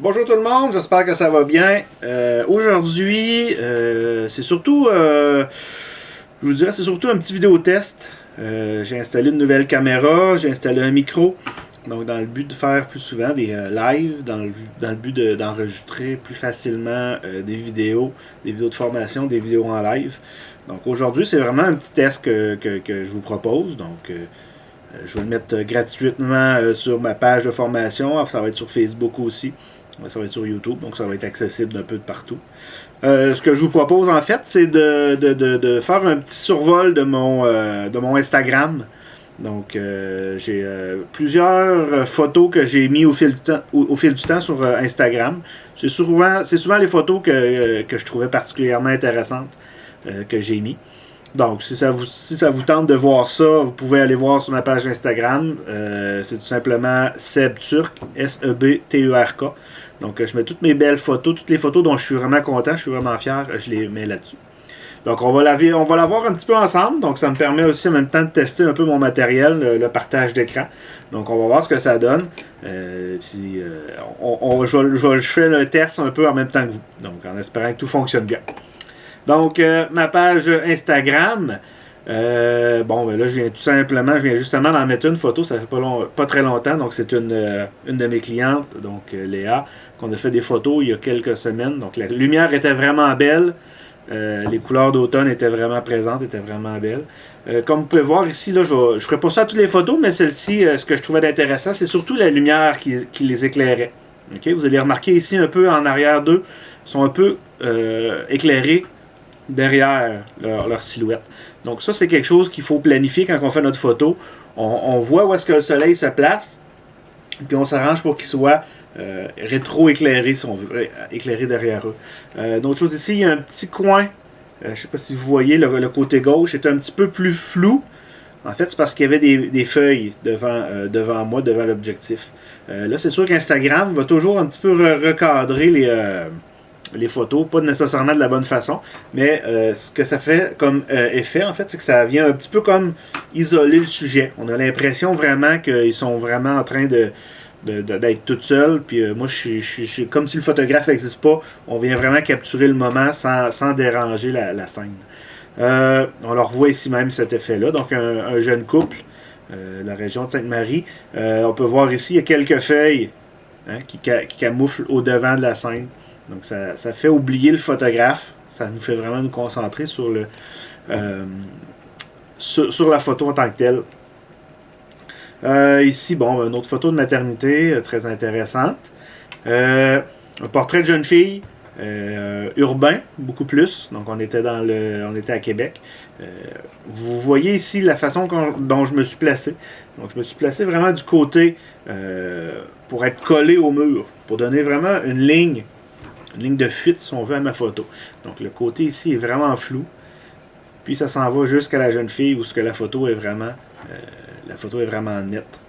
Bonjour tout le monde, j'espère que ça va bien. Aujourd'hui, c'est surtout, je vous dirais, c'est surtout un petit vidéo test. J'ai installé une nouvelle caméra, j'ai installé un micro, donc dans le but de faire plus souvent des lives, dans le but d'enregistrer plus facilement des vidéos de formation, des vidéos en live. Donc aujourd'hui, c'est vraiment un petit test que je vous propose. Donc je vais le mettre gratuitement sur ma page de formation. Ça va être sur Facebook aussi. Ça va être sur YouTube, donc ça va être accessible d'un peu de partout. Ce que je vous propose en fait, c'est de faire un petit survol de mon Instagram. Donc j'ai plusieurs photos que j'ai mis au fil du temps sur Instagram. C'est souvent les photos que je trouvais particulièrement intéressantes que j'ai mis. Donc, si ça vous tente de voir ça, vous pouvez aller voir sur ma page Instagram. C'est tout simplement SebTurk, SEBTURK. Donc, je mets toutes mes belles photos, toutes les photos dont je suis vraiment content, je suis vraiment fier, je les mets là-dessus. Donc, on va la voir un petit peu ensemble. Donc, ça me permet aussi en même temps de tester un peu mon matériel, le partage d'écran. Donc, on va voir ce que ça donne. Je fais le test un peu en même temps que vous. Donc, en espérant que tout fonctionne bien. Donc, ma page Instagram, ben là, je viens justement d'en mettre une photo, ça fait pas très longtemps, donc c'est une de mes clientes, donc Léa, qu'on a fait des photos il y a quelques semaines. Donc, la lumière était vraiment belle, les couleurs d'automne étaient vraiment présentes, étaient vraiment belles. Comme vous pouvez voir ici, là, je ne ferai pas ça à toutes les photos, mais celle-ci, ce que je trouvais intéressant, c'est surtout la lumière qui les éclairait. Okay? Vous allez remarquer ici un peu en arrière d'eux, ils sont un peu éclairés derrière leur silhouette. Donc ça, c'est quelque chose qu'il faut planifier quand on fait notre photo. On voit où est-ce que le soleil se place, puis on s'arrange pour qu'il soit rétro-éclairé, si on veut, éclairé derrière eux. D'autre chose ici, il y a un petit coin, je ne sais pas si vous voyez, le côté gauche est un petit peu plus flou. En fait, c'est parce qu'il y avait des feuilles devant moi, devant l'objectif. Là, c'est sûr qu'Instagram va toujours un petit peu recadrer les photos, pas nécessairement de la bonne façon, mais ce que ça fait comme effet, en fait, c'est que ça vient un petit peu comme isoler le sujet. On a l'impression vraiment qu'ils sont vraiment en train d'être tout seuls, puis moi, je suis comme si le photographe n'existe pas, on vient vraiment capturer le moment sans déranger la scène. On leur voit ici même cet effet-là, donc un jeune couple, la région de Sainte-Marie. On peut voir ici, il y a quelques feuilles qui camouflent au devant de la scène. Donc ça fait oublier le photographe, ça nous fait vraiment nous concentrer sur sur la photo en tant que telle. Ici, bon, une autre photo de maternité, très intéressante. Un portrait de jeune fille, urbain, beaucoup plus. Donc on était à Québec. Vous voyez ici la façon dont je me suis placé. Donc je me suis placé vraiment du côté pour être collé au mur, pour donner vraiment une ligne de fuite, si on veut, à ma photo. Donc le côté ici est vraiment flou. Puis ça s'en va jusqu'à la jeune fille où ce que la photo est vraiment nette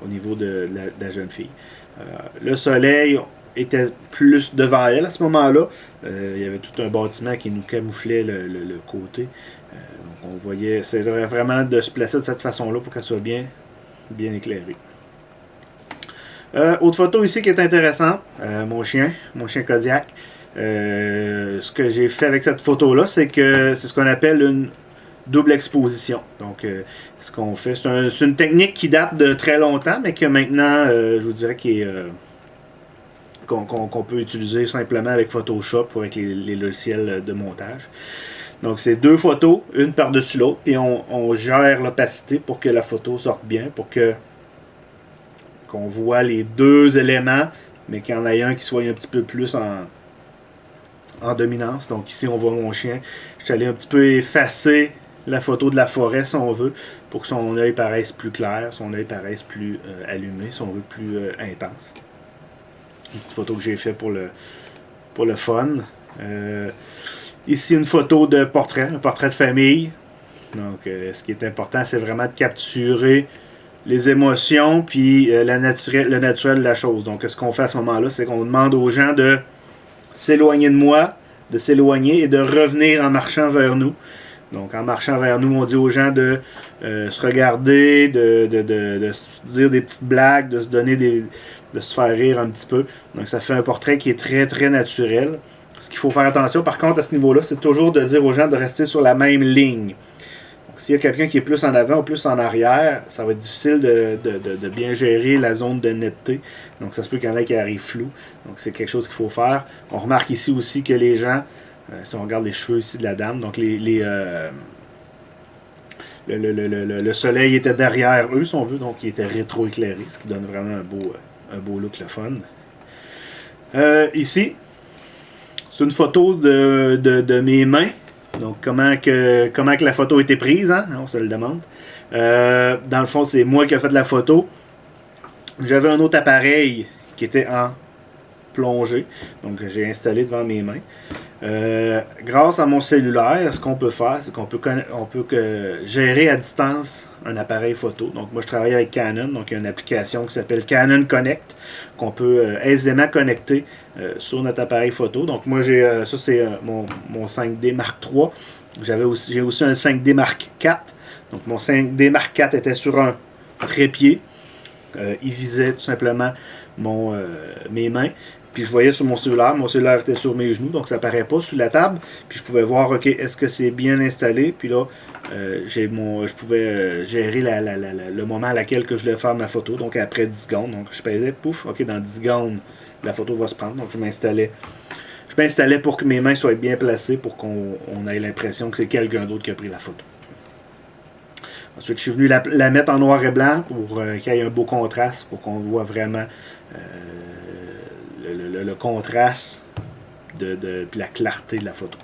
au niveau de la jeune fille. Le soleil était plus devant elle à ce moment-là. Il y avait tout un bâtiment qui nous camouflait le côté. Donc on voyait, c'est vraiment de se placer de cette façon-là pour qu'elle soit bien éclairée. Autre photo ici qui est intéressante, mon chien Kodiak. Ce que j'ai fait avec cette photo-là, c'est ce qu'on appelle une double exposition. Donc, ce qu'on fait, c'est une technique qui date de très longtemps, mais que maintenant, je vous dirais qu'on peut utiliser simplement avec Photoshop ou avec les logiciels de montage. Donc, c'est deux photos, une par-dessus l'autre, puis on gère l'opacité pour que la photo sorte bien, pour qu'on voit les deux éléments, mais qu'il y en ait un qui soit un petit peu plus en dominance. Donc ici, on voit mon chien. Je suis allé un petit peu effacer la photo de la forêt, si on veut, pour que son œil paraisse plus clair, son œil paraisse plus allumé, si on veut, plus intense. Une petite photo que j'ai faite pour le fun. Ici, une photo de portrait, un portrait de famille. Donc, ce qui est important, c'est vraiment de capturer les émotions puis le naturel de la chose. Donc, ce qu'on fait à ce moment-là, c'est qu'on demande aux gens de s'éloigner de moi, de s'éloigner et de revenir en marchant vers nous. Donc en marchant vers nous, on dit aux gens de se regarder, de se dire des petites blagues, de se donner de se faire rire un petit peu. Donc ça fait un portrait qui est très très naturel. Ce qu'il faut faire attention par contre à ce niveau-là, c'est toujours de dire aux gens de rester sur la même ligne. Donc s'il y a quelqu'un qui est plus en avant ou plus en arrière, ça va être difficile de bien gérer la zone de netteté. Donc ça se peut qu'il y en ait qui arrivent flou. Donc c'est quelque chose qu'il faut faire. On remarque ici aussi que les gens, si on regarde les cheveux ici de la dame, donc le soleil était derrière eux, si on veut, donc il était rétro-éclairé, ce qui donne vraiment un beau look, le fun. Ici, c'est une photo de mes mains. Donc, comment que la photo a été prise, hein? On se le demande. Dans le fond, c'est moi qui ai fait la photo. J'avais un autre appareil qui était en plongée. Donc, j'ai installé devant mes mains. Grâce à mon cellulaire, ce qu'on peut faire, c'est qu'on peut gérer à distance un appareil photo. Donc moi je travaille avec Canon, donc il y a une application qui s'appelle Canon Connect qu'on peut aisément connecter sur notre appareil photo. Donc moi ça c'est mon 5D Mark III. J'ai aussi un 5D Mark IV. Donc mon 5D Mark IV était sur un trépied. Il visait tout simplement mes mains. Puis je voyais sur mon cellulaire était sur mes genoux, donc ça paraît pas sur la table. Puis je pouvais voir, ok, est-ce que c'est bien installé. Puis là, je pouvais gérer le moment à laquelle que je voulais faire ma photo. Donc après 10 secondes, donc je pesais, pouf, ok, dans 10 secondes, la photo va se prendre. Donc je m'installais pour que mes mains soient bien placées, pour qu'on ait l'impression que c'est quelqu'un d'autre qui a pris la photo. Ensuite, je suis venu la mettre en noir et blanc pour qu'il y ait un beau contraste, pour qu'on voit vraiment le contraste puis la clarté de la photo.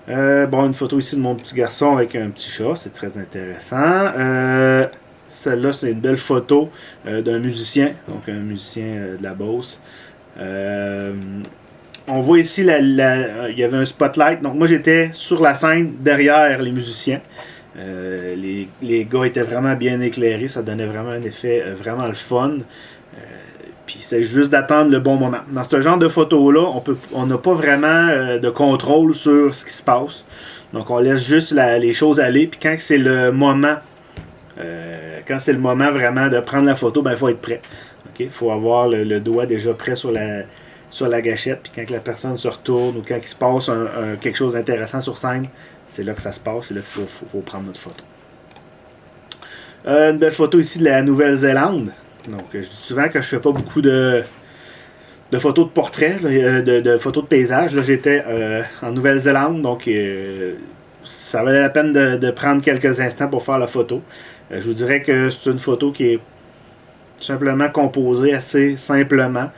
Une photo ici de mon petit garçon avec un petit chat, c'est très intéressant. Celle-là, c'est une belle photo d'un musicien, donc un musicien de la Beauce. On voit ici, il y avait un spotlight, donc moi j'étais sur la scène derrière les musiciens. Les gars étaient vraiment bien éclairés, ça donnait vraiment un effet vraiment le fun. Puis c'est juste d'attendre le bon moment. Dans ce genre de photos-là, on n'a pas vraiment de contrôle sur ce qui se passe. Donc on laisse juste les choses aller. Puis quand c'est le moment, vraiment de prendre la photo, ben il faut être prêt. Il faut avoir le doigt déjà prêt sur la gâchette. Puis quand la personne se retourne ou quand il se passe quelque chose d'intéressant sur scène, c'est là que ça se passe. C'est là qu'il faut prendre notre photo. Une belle photo ici de la Nouvelle-Zélande. Donc, je dis souvent que je fais pas beaucoup de photos de portraits, de photos de paysages. Là, j'étais en Nouvelle-Zélande, donc ça valait la peine de prendre quelques instants pour faire la photo. Je vous dirais que c'est une photo qui est tout simplement composée assez simplement.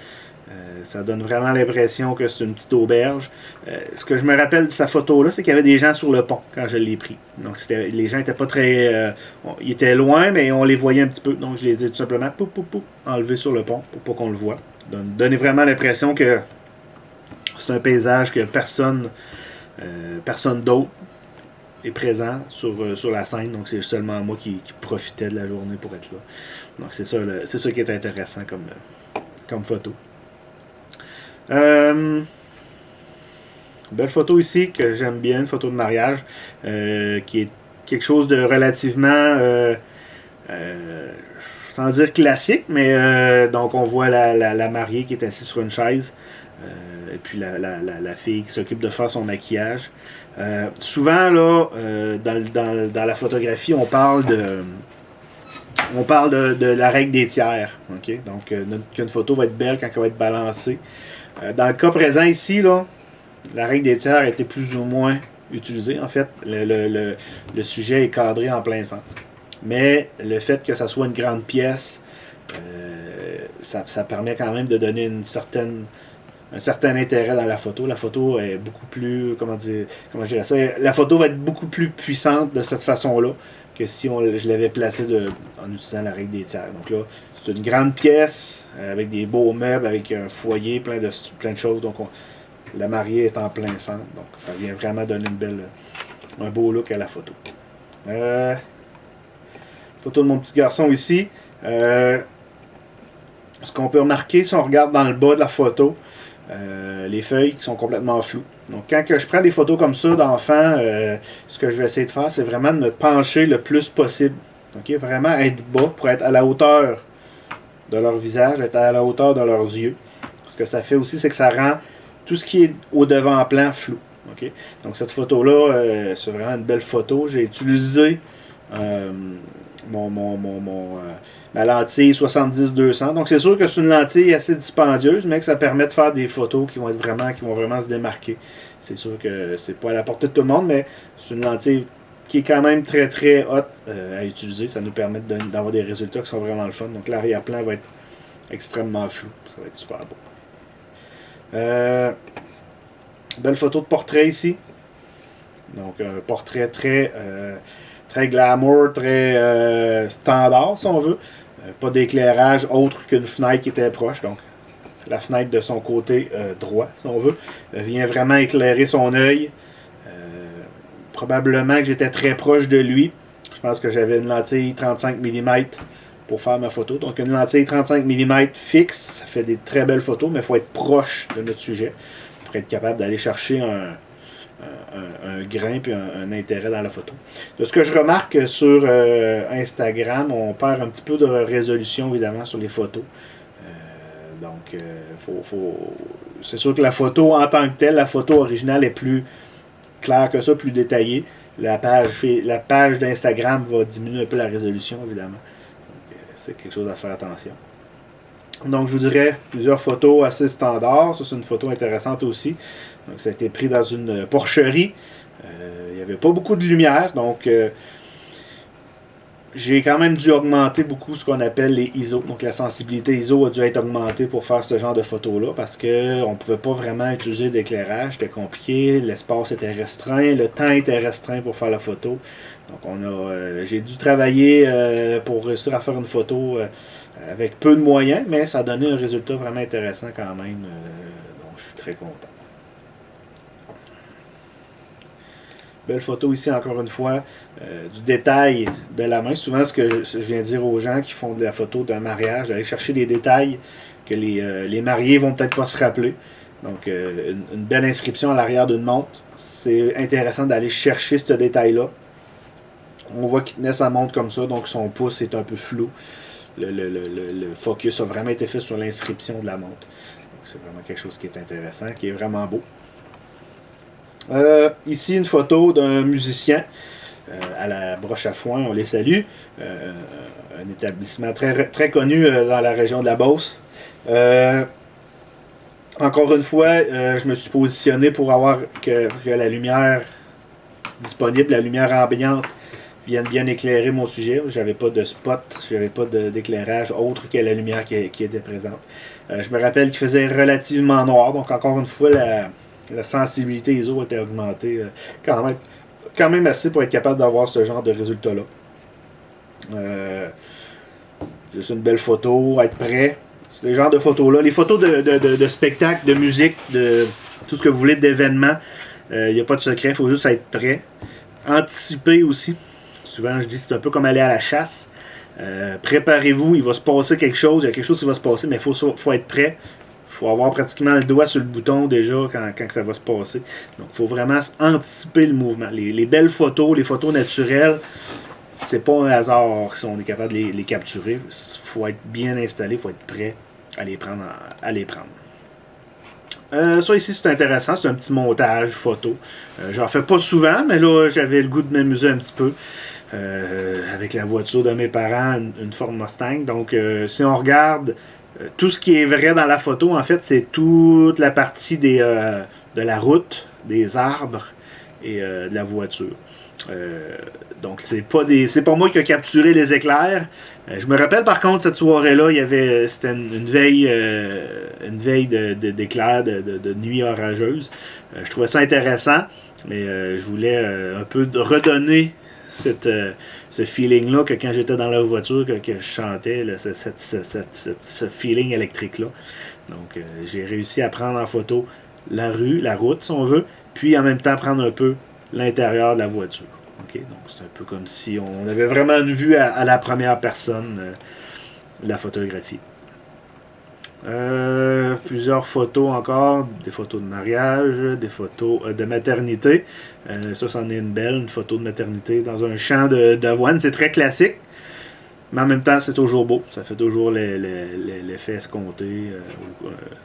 Ça donne vraiment l'impression que c'est une petite auberge. Ce que je me rappelle de sa photo-là, c'est qu'il y avait des gens sur le pont quand je l'ai pris. Donc les gens n'étaient pas très... ils étaient loin, mais on les voyait un petit peu. Donc je les ai tout simplement enlevés sur le pont pour pas qu'on le voit. Donner vraiment l'impression que c'est un paysage que personne d'autre est présent sur la scène. Donc c'est seulement moi qui profitais de la journée pour être là. Donc c'est ça qui est intéressant comme photo. Belle photo ici que j'aime bien, une photo de mariage qui est quelque chose de relativement sans dire classique, mais donc on voit la mariée qui est assise sur une chaise et puis la fille qui s'occupe de faire son maquillage. Souvent là dans la photographie on parle de la règle des tiers. Okay? Donc une photo va être belle quand elle va être balancée. Dans le cas présent ici, là, la règle des tiers a été plus ou moins utilisée. En fait, le sujet est cadré en plein centre. Mais le fait que ça soit une grande pièce, ça permet quand même de donner un certain intérêt dans la photo. La photo est beaucoup plus, comment je dirais ça, la photo va être beaucoup plus puissante de cette façon-là que si je l'avais placée en utilisant la règle des tiers. Donc là, c'est une grande pièce avec des beaux meubles, avec un foyer, plein de choses. Donc la mariée est en plein centre. Donc ça vient vraiment donner un beau look à la photo. Photo de mon petit garçon ici. Ce qu'on peut remarquer si on regarde dans le bas de la photo, les feuilles qui sont complètement floues. Donc quand que je prends des photos comme ça d'enfants, ce que je vais essayer de faire, c'est vraiment de me pencher le plus possible. Okay? Vraiment être bas pour être à la hauteur de leur visage, être à la hauteur de leurs yeux. Ce que ça fait aussi, c'est que ça rend tout ce qui est au devant-plan flou. Okay? Donc cette photo-là, c'est vraiment une belle photo. J'ai utilisé ma lentille 70-200. Donc c'est sûr que c'est une lentille assez dispendieuse, mais que ça permet de faire des photos qui vont vraiment se démarquer. C'est sûr que c'est pas à la portée de tout le monde, mais c'est une lentille qui est quand même très très haute à utiliser. Ça nous permet d'avoir des résultats qui sont vraiment le fun. Donc l'arrière-plan va être extrêmement flou. Ça va être super beau. Belle photo de portrait ici. Donc un portrait très glamour, très standard si on veut. Pas d'éclairage autre qu'une fenêtre qui était proche. Donc la fenêtre de son côté droit si on veut vient vraiment éclairer son œil. Probablement que j'étais très proche de lui. Je pense que j'avais une lentille 35 mm pour faire ma photo. Donc une lentille 35 mm fixe, ça fait des très belles photos, mais il faut être proche de notre sujet pour être capable d'aller chercher un grain et un intérêt dans la photo. De ce que je remarque sur Instagram, on perd un petit peu de résolution évidemment sur les photos. C'est sûr que la photo en tant que telle, la photo originale est plus claire que ça, plus détaillée. La page d'Instagram va diminuer un peu la résolution évidemment. Donc, c'est quelque chose à faire attention. Donc je vous dirais plusieurs photos assez standards. Ça c'est une photo intéressante aussi. Donc ça a été pris dans une porcherie. Il n'y avait pas beaucoup de lumière. Donc j'ai quand même dû augmenter beaucoup ce qu'on appelle les ISO. Donc la sensibilité ISO a dû être augmentée pour faire ce genre de photos-là parce qu'on ne pouvait pas vraiment utiliser d'éclairage. C'était compliqué, l'espace était restreint, le temps était restreint pour faire la photo. Donc j'ai dû travailler pour réussir à faire une photo avec peu de moyens, mais ça a donné un résultat vraiment intéressant quand même. Donc je suis très content. Belle photo ici encore une fois, du détail de la main. Souvent ce que je viens dire aux gens qui font de la photo d'un mariage, d'aller chercher des détails que les mariés vont peut-être pas se rappeler. Donc une belle inscription à l'arrière d'une montre. C'est intéressant d'aller chercher ce détail-là. On voit qu'il tenait sa montre comme ça, donc son pouce est un peu flou. Le focus a vraiment été fait sur l'inscription de la montre. Donc c'est vraiment quelque chose qui est intéressant, qui est vraiment beau. Ici une photo d'un musicien à la broche à foin, on les salue. Un établissement très, très connu dans la région de la Beauce. Encore une fois, je me suis positionné pour avoir que la lumière disponible, la lumière ambiante, vienne bien éclairer mon sujet. J'avais pas de spot, j'avais pas d'éclairage autre que la lumière qui était présente. Je me rappelle qu'il faisait relativement noir, donc encore une fois, la sensibilité ISO était augmentée quand même assez pour être capable d'avoir ce genre de résultat-là. Juste une belle photo, être prêt. C'est le genre de photos-là. Les photos de spectacle, de musique, de tout ce que vous voulez d'événements, il n'y a pas de secret, il faut juste être prêt. Anticiper aussi. Souvent, je dis c'est un peu comme aller à la chasse. Préparez-vous, il va se passer quelque chose, il y a quelque chose qui va se passer, mais il faut être prêt. Il faut avoir pratiquement le doigt sur le bouton déjà quand ça va se passer. Donc, il faut vraiment anticiper le mouvement. Les belles photos, les photos naturelles, c'est pas un hasard si on est capable de les capturer. Il faut être bien installé, il faut être prêt à les prendre. Ça ici c'est intéressant, c'est un petit montage photo. J'en fais pas souvent, mais là j'avais le goût de m'amuser un petit peu. Avec la voiture de mes parents, une Ford Mustang. Donc si on regarde tout ce qui est vrai dans la photo, en fait, c'est toute la partie de la route, des arbres et de la voiture. Donc, c'est pas moi qui ai capturé les éclairs. Je me rappelle par contre cette soirée-là, c'était une veille d'éclairs, de nuit orageuse. Je trouvais ça intéressant, mais je voulais un peu redonner ce feeling-là que quand j'étais dans la voiture, que je chantais, là, ce feeling électrique-là. Donc, j'ai réussi à prendre en photo la route, si on veut, puis en même temps prendre un peu l'intérieur de la voiture. Okay? Donc, c'est un peu comme si on avait vraiment une vue à la première personne de la photographie. Plusieurs photos encore, des photos de mariage, des photos de maternité. Ça, c'en est une belle, une photo de maternité dans un champ d'avoine. C'est très classique, mais en même temps, c'est toujours beau. Ça fait toujours l'effet escompté.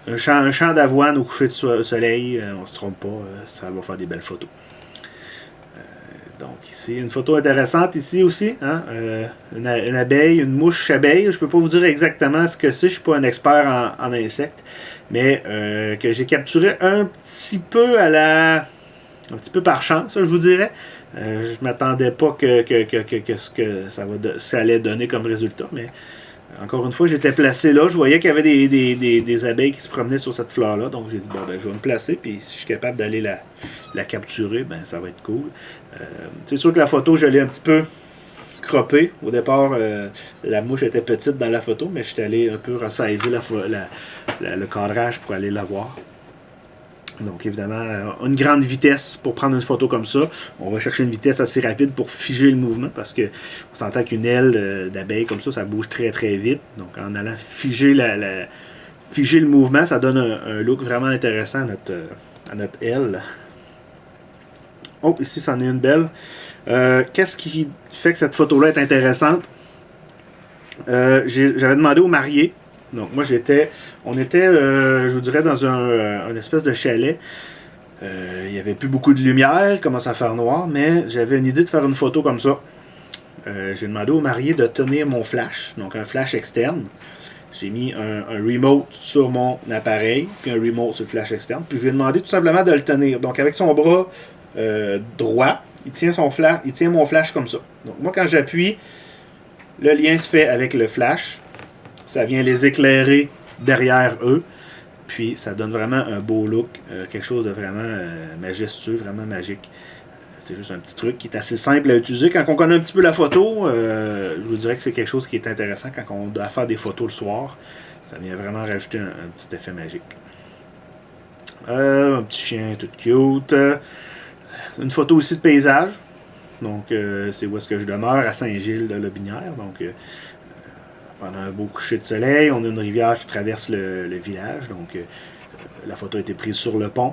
Un champ d'avoine au coucher de soleil, on se trompe pas, ça va faire des belles photos. Donc ici, une photo intéressante ici aussi, hein? Une abeille, une mouche abeille. Je ne peux pas vous dire exactement ce que c'est, je ne suis pas un expert en insectes, mais que j'ai capturé un petit peu un petit peu par chance, je vous dirais. Je ne m'attendais pas que ce que ça allait donner comme résultat, mais encore une fois, j'étais placé là. Je voyais qu'il y avait des abeilles qui se promenaient sur cette fleur-là. Donc j'ai dit, bon, ben, je vais me placer. Puis si je suis capable d'aller la capturer, ben, ça va être cool. C'est sûr que la photo, je l'ai un petit peu croppée. Au départ, la mouche était petite dans la photo, mais je suis allé un peu ressaisir le cadrage pour aller la voir. Donc évidemment, une grande vitesse pour prendre une photo comme ça. On va chercher une vitesse assez rapide pour figer le mouvement parce que on s'entend qu'une aile d'abeille comme ça bouge très très vite. Donc en allant figer figer le mouvement, ça donne un look vraiment intéressant à notre aile. Oh, ici, c'en est une belle. Qu'est-ce qui fait que cette photo-là est intéressante? J'avais demandé aux mariés. Donc moi on était, je vous dirais, dans un espèce de chalet. Il n'y avait plus beaucoup de lumière, il commençait à faire noir, mais j'avais une idée de faire une photo comme ça. J'ai demandé aux mariés de tenir mon flash, donc un flash externe. J'ai mis un remote sur mon appareil, puis un remote sur le flash externe. Puis je lui ai demandé tout simplement de le tenir. Donc avec son bras droit, il tient mon flash comme ça. Donc moi quand j'appuie, le lien se fait avec le flash. Ça vient les éclairer derrière eux. Puis ça donne vraiment un beau look. Quelque chose de vraiment majestueux, vraiment magique. C'est juste un petit truc qui est assez simple à utiliser. Quand on connaît un petit peu la photo, je vous dirais que c'est quelque chose qui est intéressant quand on doit faire des photos le soir. Ça vient vraiment rajouter un petit effet magique. Un petit chien tout cute. Une photo aussi de paysage. Donc c'est où est-ce que je demeure, à Saint-Gilles-de-Lobinière. Donc pendant un beau coucher de soleil, on a une rivière qui traverse le village. Donc la photo a été prise sur le pont.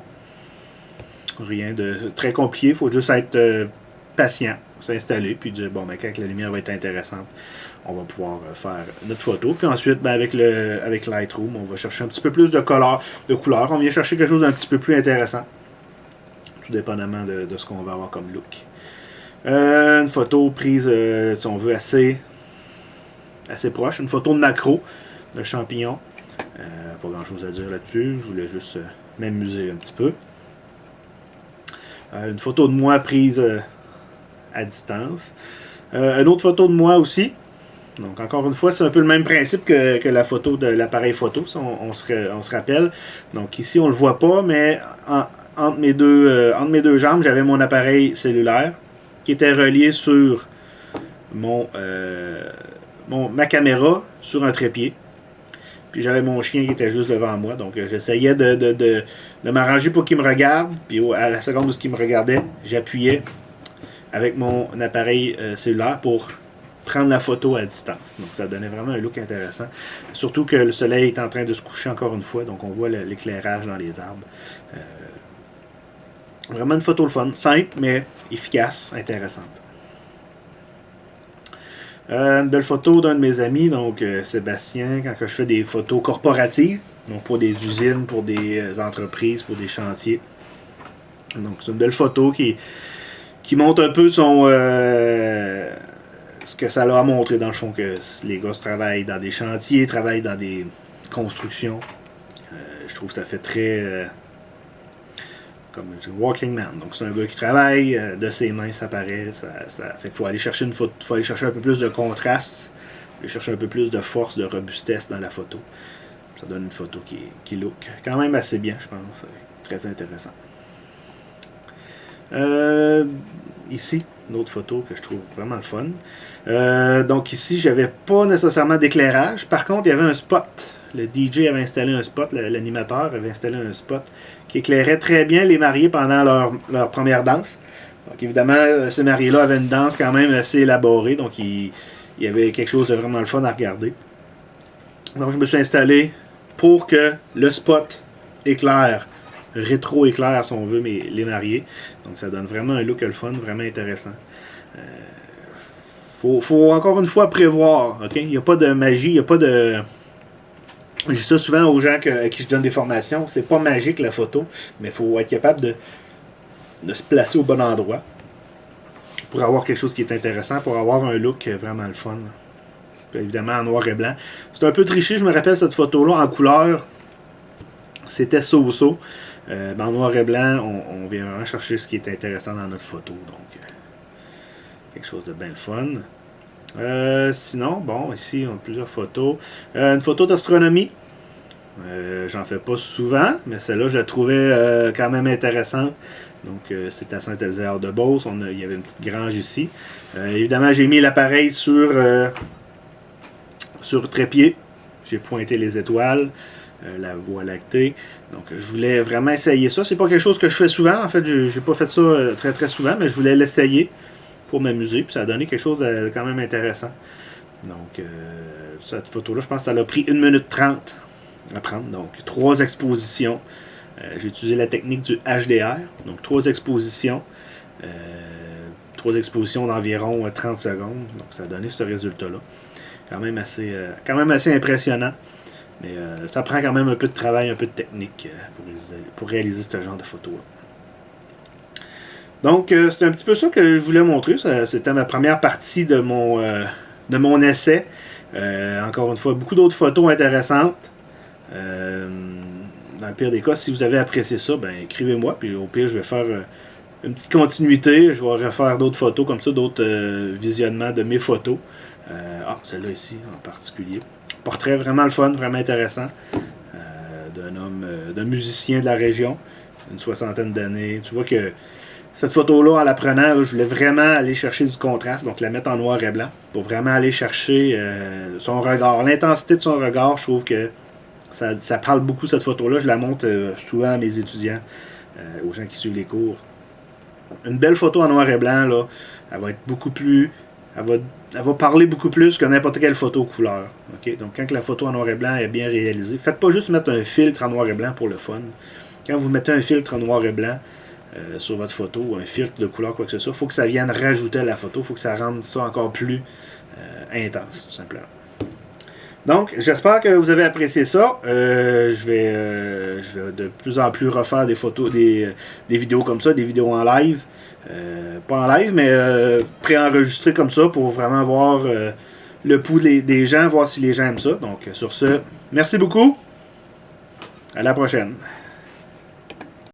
Rien de très compliqué, il faut juste être patient, s'installer, puis dire, bon, ben, quand la lumière va être intéressante, on va pouvoir faire notre photo. Puis ensuite, ben, avec Lightroom, on va chercher un petit peu plus de couleur. On vient chercher quelque chose d'un petit peu plus intéressant, tout dépendamment de ce qu'on va avoir comme look. Une photo prise, si on veut, assez proche. Une photo de macro, de champignon. Pas grand chose à dire là-dessus, je voulais juste m'amuser un petit peu. Une photo de moi prise à distance. Une autre photo de moi aussi. Donc encore une fois, c'est un peu le même principe que la photo de l'appareil photo, ça, on se rappelle. Donc ici, on ne le voit pas, mais entre mes deux jambes, j'avais mon appareil cellulaire qui était relié sur ma caméra sur un trépied. Puis j'avais mon chien qui était juste devant moi. Donc j'essayais de m'arranger pour qu'il me regarde. Puis à la seconde où il me regardait, j'appuyais avec mon appareil cellulaire pour prendre la photo à distance. Donc ça donnait vraiment un look intéressant. Surtout que le soleil est en train de se coucher encore une fois. Donc on voit l'éclairage dans les arbres. Vraiment une photo le fun. Simple, mais efficace, intéressante. Une belle photo d'un de mes amis, donc Sébastien, quand je fais des photos corporatives, donc pour des usines, pour des entreprises, pour des chantiers. Donc c'est une belle photo qui montre un peu ce que ça l'a montré dans le fond, que les gars travaillent dans des chantiers, travaillent dans des constructions. Je trouve que ça fait très comme je dis, working man. Donc c'est un gars qui travaille, de ses mains, ça paraît. Ça fait qu'il faut aller chercher faut aller chercher un peu plus de contraste, aller chercher un peu plus de force, de robustesse dans la photo. Ça donne une photo qui look quand même assez bien, je pense. Très intéressant. Ici, une autre photo que je trouve vraiment le fun. Donc ici, j'avais pas nécessairement d'éclairage. Par contre, il y avait un spot. Le DJ avait installé un spot, l'animateur avait installé un spot qui éclairait très bien les mariés pendant leur première danse. Donc évidemment, ces mariés-là avaient une danse quand même assez élaborée, donc il y avait quelque chose de vraiment le fun à regarder. Donc je me suis installé pour que le spot éclaire, rétro-éclaire si on veut, mais les mariés. Donc ça donne vraiment un look le fun, vraiment intéressant. Faut encore une fois prévoir, ok? Il n'y a pas de magie, il n'y a pas de... Je dis ça souvent aux gens à qui je donne des formations, c'est pas magique la photo, mais il faut être capable de se placer au bon endroit pour avoir quelque chose qui est intéressant, pour avoir un look vraiment le fun. Puis évidemment en noir et blanc. C'est un peu triché, je me rappelle cette photo-là en couleur, c'était so-so. En noir et blanc, on vient vraiment chercher ce qui est intéressant dans notre photo. Donc, quelque chose de bien le fun. Sinon, bon, ici, on a plusieurs photos. Une photo d'astronomie. J'en fais pas souvent, mais celle-là, je la trouvais quand même intéressante. Donc, c'est à Saint-Elzéar-de-Beauce. Il y avait une petite grange ici. Évidemment, j'ai mis l'appareil sur trépied. J'ai pointé les étoiles, la Voie lactée. Donc, je voulais vraiment essayer ça. C'est pas quelque chose que je fais souvent. En fait, j'ai pas fait ça très très souvent, mais je voulais l'essayer pour m'amuser. Puis ça a donné quelque chose de quand même intéressant. Donc, cette photo-là, je pense que ça l'a pris 1 minute 30 à prendre. Donc, 3 expositions. J'ai utilisé la technique du HDR. Donc, 3 expositions. 3 expositions d'environ 30 secondes. Donc, ça a donné ce résultat-là. Quand même assez impressionnant. Mais ça prend quand même un peu de travail, un peu de technique pour réaliser ce genre de photo-là. Donc, c'est un petit peu ça que je voulais montrer. C'était ma première partie de mon essai. Encore une fois, beaucoup d'autres photos intéressantes. Dans le pire des cas, si vous avez apprécié ça, ben écrivez-moi. Puis au pire, je vais faire une petite continuité. Je vais refaire d'autres photos comme ça, d'autres visionnements de mes photos. Celle-là ici en particulier. Portrait vraiment le fun, vraiment intéressant. D'un musicien de la région, une 60aine d'années. Tu vois que cette photo-là, en la prenant, là, je voulais vraiment aller chercher du contraste, donc la mettre en noir et blanc, pour vraiment aller chercher son regard. L'intensité de son regard, je trouve que ça parle beaucoup, cette photo-là. Je la montre souvent à mes étudiants, aux gens qui suivent les cours. Une belle photo en noir et blanc, là, elle va être beaucoup plus... Elle va parler beaucoup plus que n'importe quelle photo couleur. Okay? Donc, quand la photo en noir et blanc est bien réalisée, faites pas juste mettre un filtre en noir et blanc pour le fun. Quand vous mettez un filtre en noir et blanc sur votre photo, ou un filtre de couleur, quoi que ce soit, il faut que ça vienne rajouter à la photo, il faut que ça rende ça encore plus intense, tout simplement. Donc, j'espère que vous avez apprécié ça. Je vais de plus en plus refaire des photos, des vidéos comme ça, des vidéos en live. Pas en live, mais préenregistré comme ça pour vraiment voir le pouls des gens, voir si les gens aiment ça. Donc, sur ce, merci beaucoup. À la prochaine.